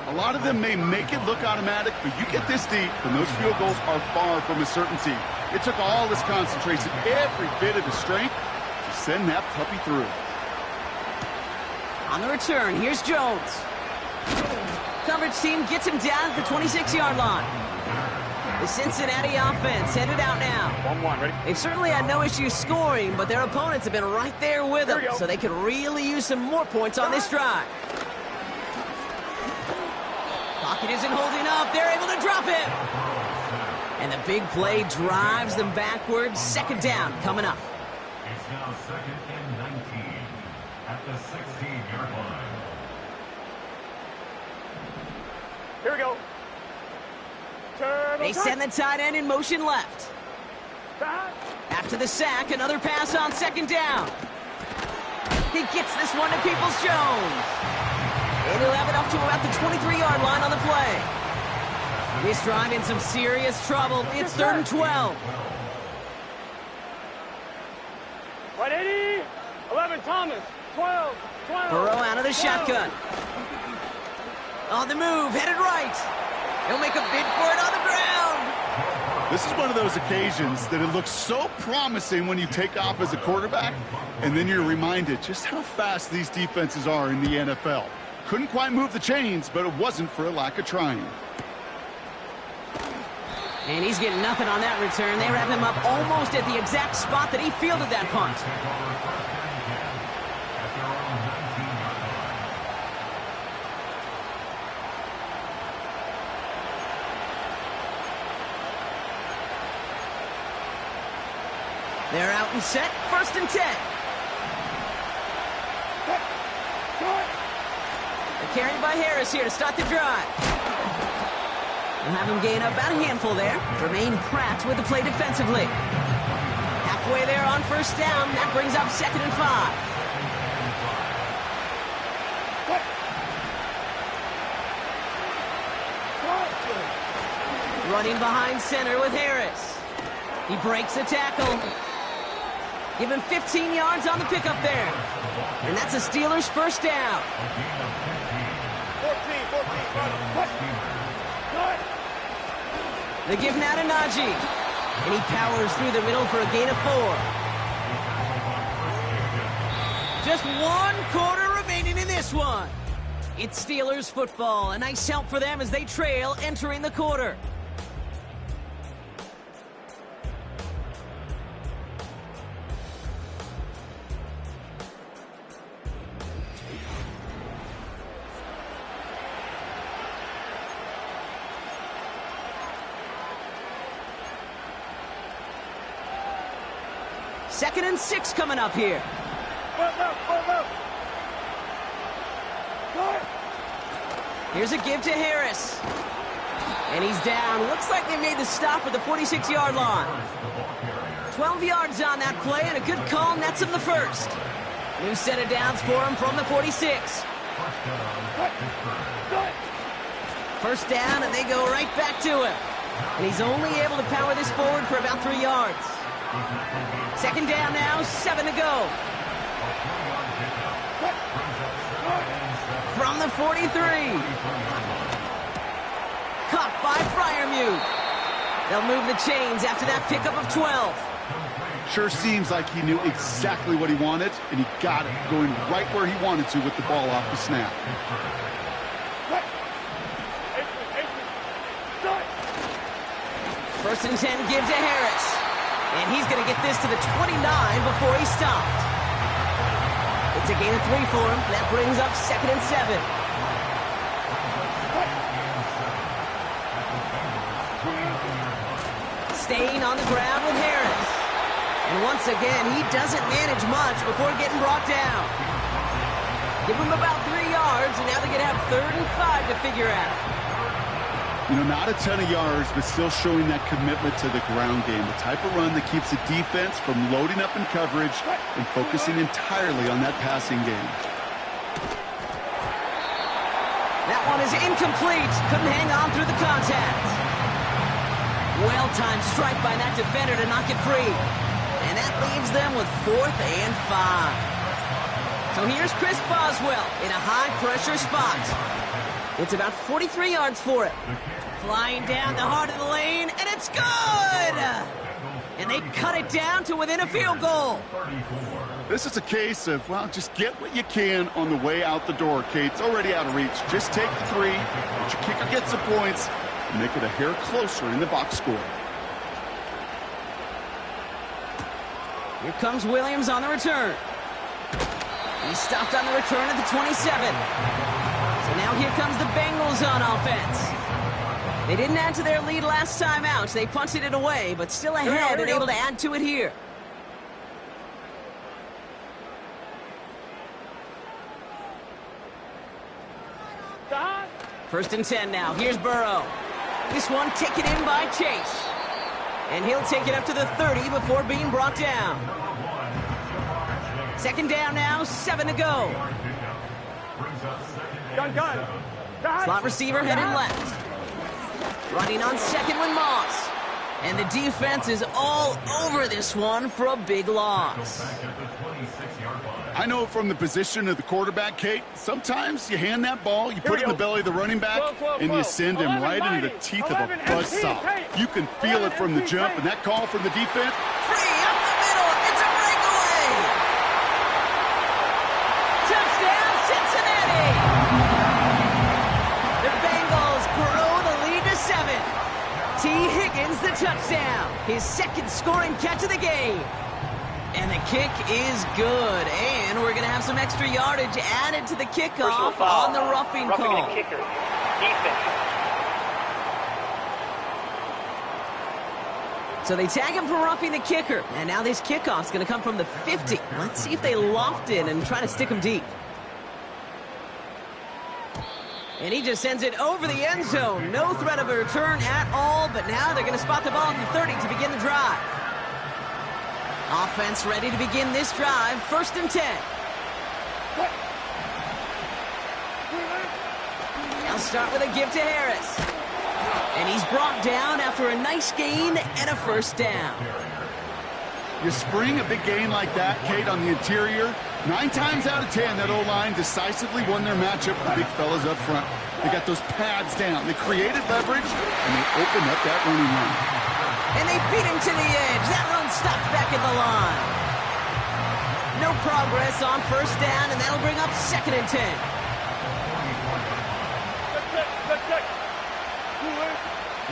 A lot of them may make it look automatic, but you get this deep, and those field goals are far from a certainty. It took all his concentration, every bit of his strength, to send that puppy through. On the return, here's Jones. Coverage team gets him down at the 26-yard line. The Cincinnati offense headed out now. 1-1, ready? They've certainly had no issues scoring, but their opponents have been right there with them, so they could really use some more points on this drive. Pocket isn't holding up. They're able to drop it. And the big play drives them backwards. 2nd down coming up. It's now 2nd and 19 at the 16-yard line. Here we go. They send the tight end in motion left. After the sack, another pass on 2nd down. He gets this one to Peoples-Jones. And he'll have it up to about the 23-yard line on the play. This drive in some serious trouble. It's 3rd and 12. Right, 80. 11, Thomas. 12. Burrow out of the shotgun. On the move, headed right. He'll make a bid for it on the ground. This is one of those occasions that it looks so promising when you take off as a quarterback, and then you're reminded just how fast these defenses are in the NFL. Couldn't quite move the chains, but it wasn't for a lack of trying. And he's getting nothing on that return. They wrap him up almost at the exact spot that he fielded that punt. They're out and set. 1st and 10. They're carried by Harris here to start the drive. We'll have him gain about a handful there. Remain Pratt with the play defensively. Halfway there on 1st down. That brings up 2nd and 5. Running behind center with Harris. He breaks a tackle. Give him 15 yards on the pickup there. And that's a Steelers first down. 14. They give now to Najee. And he powers through the middle for a gain of 4. Just 1 quarter remaining in this one. It's Steelers football. A nice help for them as they trail entering the quarter. Second and 6 coming up here. Here's a give to Harris. And he's down. Looks like they made the stop at the 46-yard line. 12 yards on that play, and a good call nets him the first. New set of downs for him from the 46. First down, and they go right back to him. And he's only able to power this forward for about 3 yards. Second down now, 7 to go. From the 43. Caught by Freiermuth. They'll move the chains after that pickup of 12. Sure seems like he knew exactly what he wanted, and he got it, going right where he wanted to with the ball off the snap. First and 10 give to Harris. And he's going to get this to the 29 before he stopped. It's a gain of 3 for him. That brings up second and 7. Staying on the ground with Harris. And once again, he doesn't manage much before getting brought down. Give him about 3 yards, and now they're going to have 3rd and 5 to figure out. You know, not a ton of yards, but still showing that commitment to the ground game. The type of run that keeps the defense from loading up in coverage and focusing entirely on that passing game. That one is incomplete. Couldn't hang on through the contact. Well-timed strike by that defender to knock it free. And that leaves them with 4th and 5. So here's Chris Boswell in a high-pressure spot. It's about 43 yards for it. Flying down the heart of the lane, and it's good! And they cut it down to within a field goal. This is a case of, well, just get what you can on the way out the door, Kate. It's already out of reach. Just take the 3, let your kicker get some points, and make it a hair closer in the box score. Here comes Williams on the return. He stopped on the return at the 27. So now here comes the Bengals on offense. They didn't add to their lead last time out. They punted it away, but still ahead and able to add to it here. First and 10 now. Here's Burrow. This one taken in by Chase. And he'll take it up to the 30 before being brought down. Second down now, 7 to go. Slot receiver headed left. Running on second with Moss. And the defense is all over this one for a big loss. I know from the position of the quarterback, Kate, sometimes you hand that ball, you put it in the belly of the running back, and you send him right into the teeth of a buzzsaw. You can feel it from the jump, and that call from the defense. Free up the middle. It's a breakaway. Touchdown, Cincinnati. The Bengals grow the lead to 7. T. Higgins the touchdown. His second scoring catch of the game. And the kick is good. And we're going to have some extra yardage added to the kickoff on the roughing call. The kicker. Defense. So they tag him for roughing the kicker. And now this kickoff's going to come from the 50. Let's see if they loft it and try to stick him deep. And he just sends it over the end zone. No threat of a return at all, but now they're going to spot the ball at the 30 to begin the drive. Offense ready to begin this drive. First and 10. They'll start with a give to Harris. And he's brought down after a nice gain and a first down. You spring a big gain like that, Kate, on the interior. 9 times out of 10, that O-line decisively won their matchup with the big fellas up front. They got those pads down. They created leverage, and they opened up that running run. And they beat him to the edge. That run stopped back at the line. No progress on first down, and that'll bring up second and 10.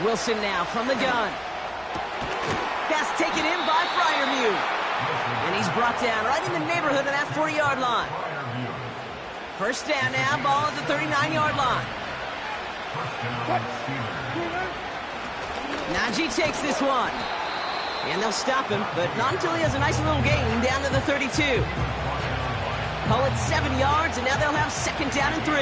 Wilson now from the gun. Pass taken in by Freiermuth. And he's brought down right in the neighborhood of that 40-yard line. First down now, ball at the 39-yard line. Najee takes this one. And they'll stop him, but not until he has a nice little gain down to the 32. Call it 7 yards, and now they'll have second down and 3.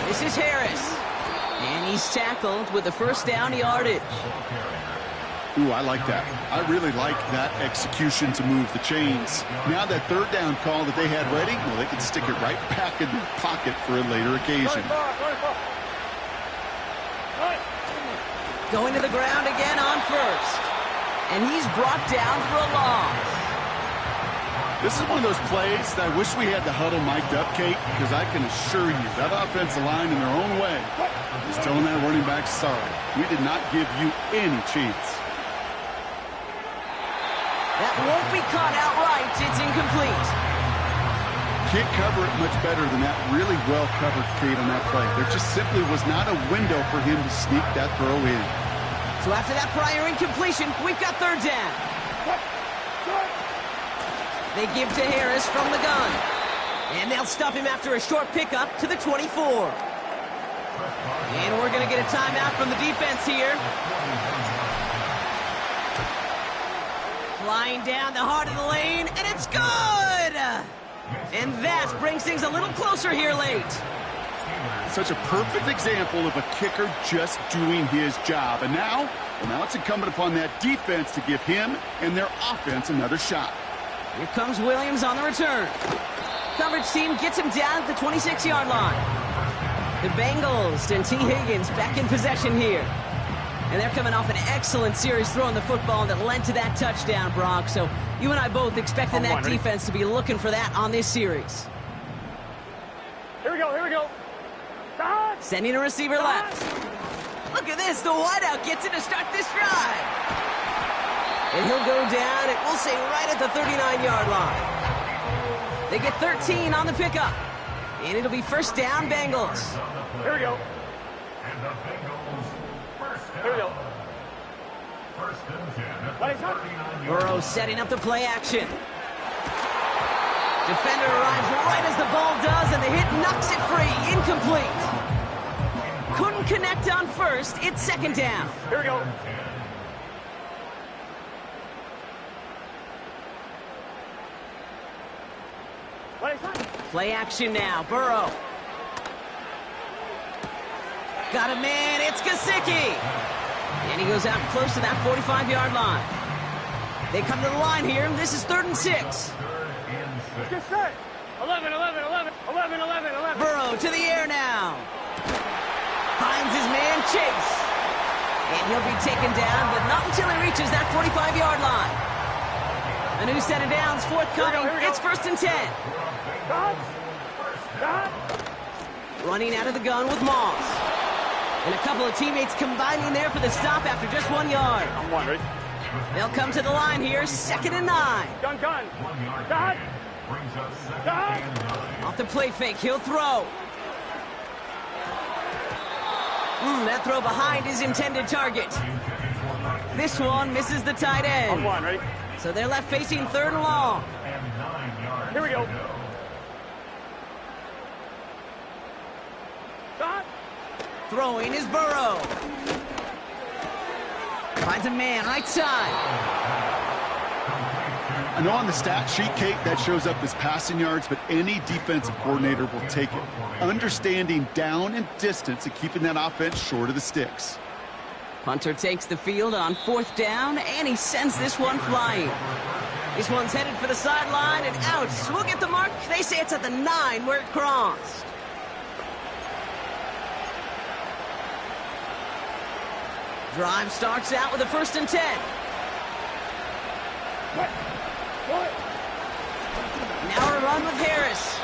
This is Harris. And he's tackled with the first down yardage. Ooh, I like that. I really like that execution to move the chains. Now that third down call that they had ready, well, they can stick it right back in their pocket for a later occasion. Going to the ground again on first. And he's brought down for a loss. This is one of those plays that I wish we had the huddle mic'd up, Kate, because I can assure you that offensive line in their own way is telling that running back, sorry, we did not give you any chance. That won't be caught outright. It's incomplete. Can't cover it much better than that really well-covered Kate on that play. There just simply was not a window for him to sneak that throw in. So after that prior incompletion, we've got third down. They give to Harris from the gun. And they'll stop him after a short pickup to the 24. And we're going to get a timeout from the defense here. Flying down the heart of the lane, and it's good! And that brings things a little closer here late. Such a perfect example of a kicker just doing his job. And now it's incumbent upon that defense to give him and their offense another shot. Here comes Williams on the return. Coverage team gets him down at the 26-yard line. The Bengals and T. Higgins back in possession here. And they're coming off an excellent series throwing the football that led to that touchdown, Brock. So you and I both expecting that defense to be looking for that on this series. Here we go. Sending a receiver left. Look at this. The wideout gets it to start this drive. And he'll go down, and we'll say right at the 39-yard line. They get 13 on the pickup. And it'll be first down, Bengals. Here we go. Burrow setting up the play action. Defender arrives right as the ball does, and the hit knocks it free. Incomplete. Couldn't connect on first. It's second down. Here we go. Play action now. Burrow. Got a man. It's Gesicki. And he goes out close to that 45-yard line. They come to the line here. This is 3rd and 6. Get set. 11. Burrow to the air now. Finds his man Chase. And he'll be taken down, but not until he reaches that 45-yard line. A new set of downs forthcoming. It's 1st and 10. Running out of the gun with Moss. And a couple of teammates combining there for the stop after just 1 yard. I'm one, right? They'll come to the line here, 2nd and 9. Gun. Off the play fake, he'll throw. That throw behind his intended target. This one misses the tight end. I'm one, right? So they're left facing 3rd and long. Here we go. Throwing is Burrow. Finds a man right side. I know on the stat sheet, Kate, that shows up as passing yards, but any defensive coordinator will take it. Understanding down and distance and keeping that offense short of the sticks. Punter takes the field on 4th down, and he sends this one flying. This one's headed for the sideline and out. We'll get the mark. They say it's at the 9 where it crossed. Drive starts out with a 1st and 10. Now a run with Harris.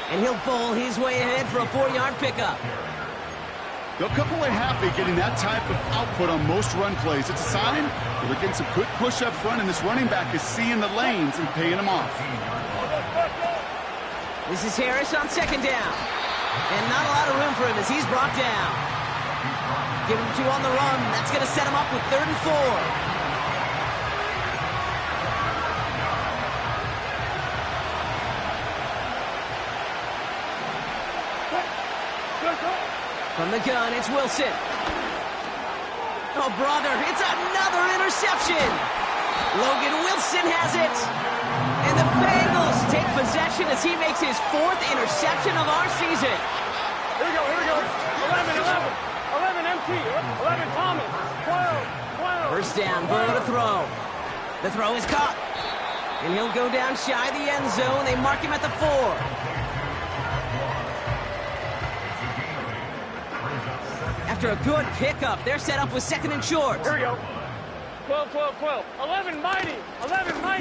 And he'll bowl his way ahead for a 4-yard pickup. They'll come away happy getting that type of output on most run plays. It's a sign that they're getting some good push up front, and this running back is seeing the lanes and paying them off. This is Harris on 2nd down. And not a lot of room for him as he's brought down. Give him 2 on the run. That's going to set him up with 3rd and 4. From the gun, it's Wilson. Oh, brother, it's another interception. Logan Wilson has it. And the Bengals take possession as he makes his 4th interception of our season. Here we go. 11 MT, 11 Thomas, 12. First down, Burrow to throw. The throw is caught. And he'll go down shy of the end zone. They mark him at the 4. After a good pickup, they're set up with 2nd and short. Here we go. 12. 11 mighty.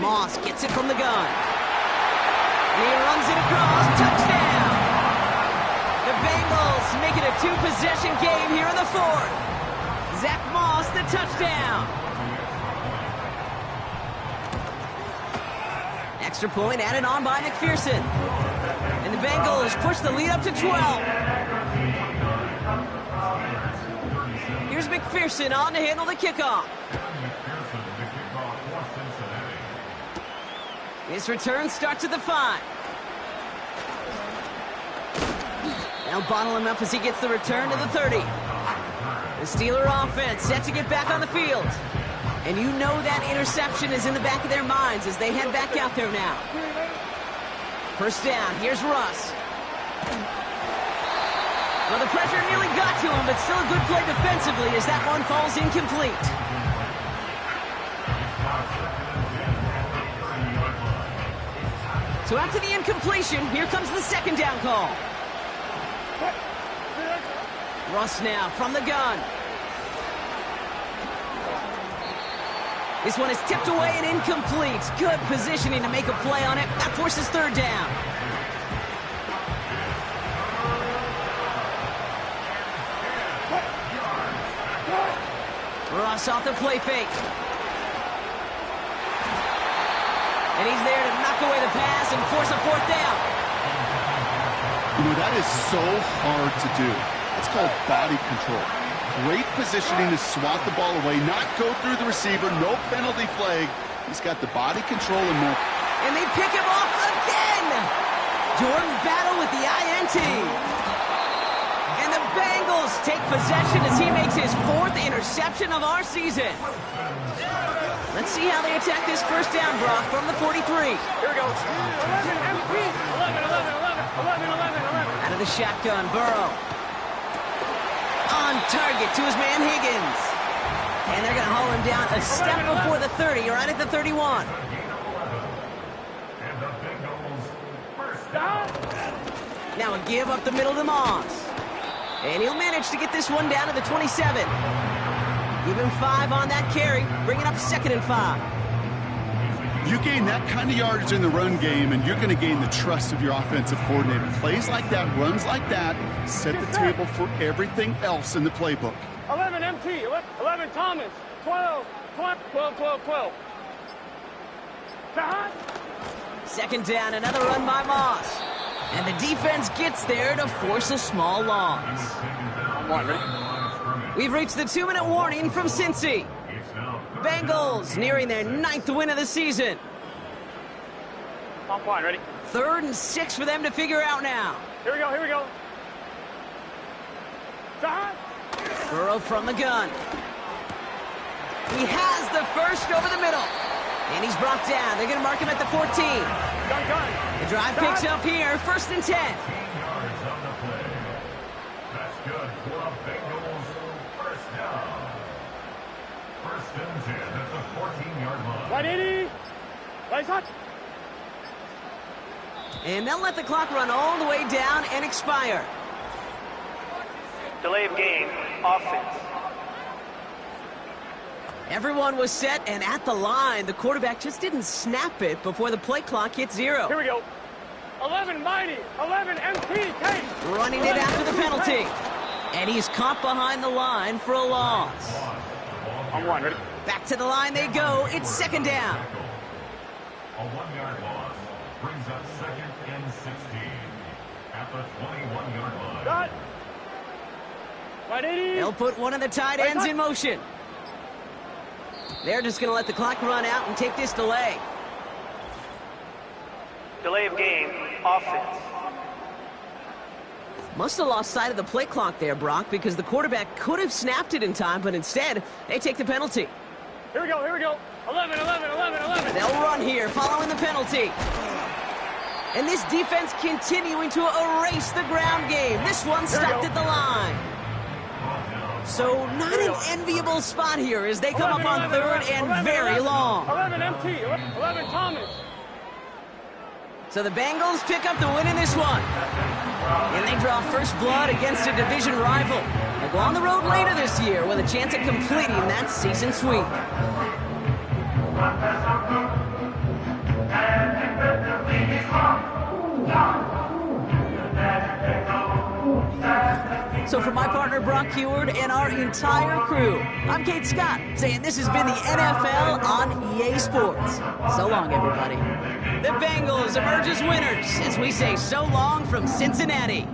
Moss gets it from the gun. And he runs it across. Touchdown! The Bengals make it a 2-possession game here in the 4th. Zach Moss, the touchdown. Extra point added on by McPherson. And the Bengals push the lead up to 12. Here's McPherson on to handle the kickoff. His return starts at the 5. Now bottle him up as he gets the return to the 30. The Steeler offense set to get back on the field. And you know that interception is in the back of their minds as they head back out there now. First down, here's Russ. Well, the pressure nearly got to him, but still a good play defensively as that one falls incomplete. So after the incompletion, here comes the 2nd down call. Russ now from the gun. This one is tipped away and incomplete. Good positioning to make a play on it. That forces 3rd down. Russ off the play fake. And he's there to knock away the pass and force a 4th down. You know, that is so hard to do. It's called body control. Great positioning to swat the ball away, not go through the receiver, no penalty flag. He's got the body control and more. And they pick him off again. Jordan Battle with the INT. And the Bengals take possession as he makes his 4th interception of our season. Let's see how they attack this first down, Brock, from the 43. Here we go. 11 MP. 11. Out of the shotgun, Burrow. On target to his man Higgins. And they're going to haul him down a step before the 30, right at the 31. And the Bengals first Down. Now a give up the middle to Moss. And he'll manage to get this one down to the 27. Give him 5 on that carry, bring it up 2nd and 5. You gain that kind of yardage in the run game, and you're going to gain the trust of your offensive coordinator. Plays like that, runs like that, set the table for everything else in the playbook. 11 MT. 11 Thomas. 12. 12. Down. 2nd down, another run by Moss. And the defense gets there to force a small loss. We've reached the 2-minute warning from Cincy. Bengals nearing their 9th win of the season. On point, ready? 3rd and 6 for them to figure out now. Here we go. Down. Burrow from the gun. He has the first over the middle. And he's brought down. They're going to mark him at the 14. Gun. The drive picks up here, 1st and 10. yards on the play. That's good for a Bengals first down. 1st and 10 at the 14-yard line. 180. Right hot. And they'll let the clock run all the way down and expire. Delay of game. Offense. Everyone was set and at the line. The quarterback just didn't snap it before the play clock hit 0. Here we go. 11 mighty. 11 MPK. Running it after the penalty. And he's caught behind the line for a loss. On 1, ready? Back to the line they go. It's 2nd down. A 1-yard loss brings up 2nd and 16 at the 21-yard line. Got. Right 80. They'll put one of the tight ends in motion. They're just going to let the clock run out and take this delay. Delay of game, offense. Must have lost sight of the play clock there, Brock, because the quarterback could have snapped it in time, but instead, they take the penalty. Here we go, here we go. 11. They'll run here following the penalty. And this defense continuing to erase the ground game. This one stopped at the line. So not an enviable spot here as they come up on third and very long. 11 MT, 11 Thomas. So the Bengals pick up the win in this one. And they draw first blood against a division rival. They'll go on the road later this year with a chance at completing that season sweep. So for my partner Brock Heward and our entire crew, I'm Kate Scott saying this has been the NFL on EA Sports. So long, everybody. The Bengals emerge as winners as we say so long from Cincinnati.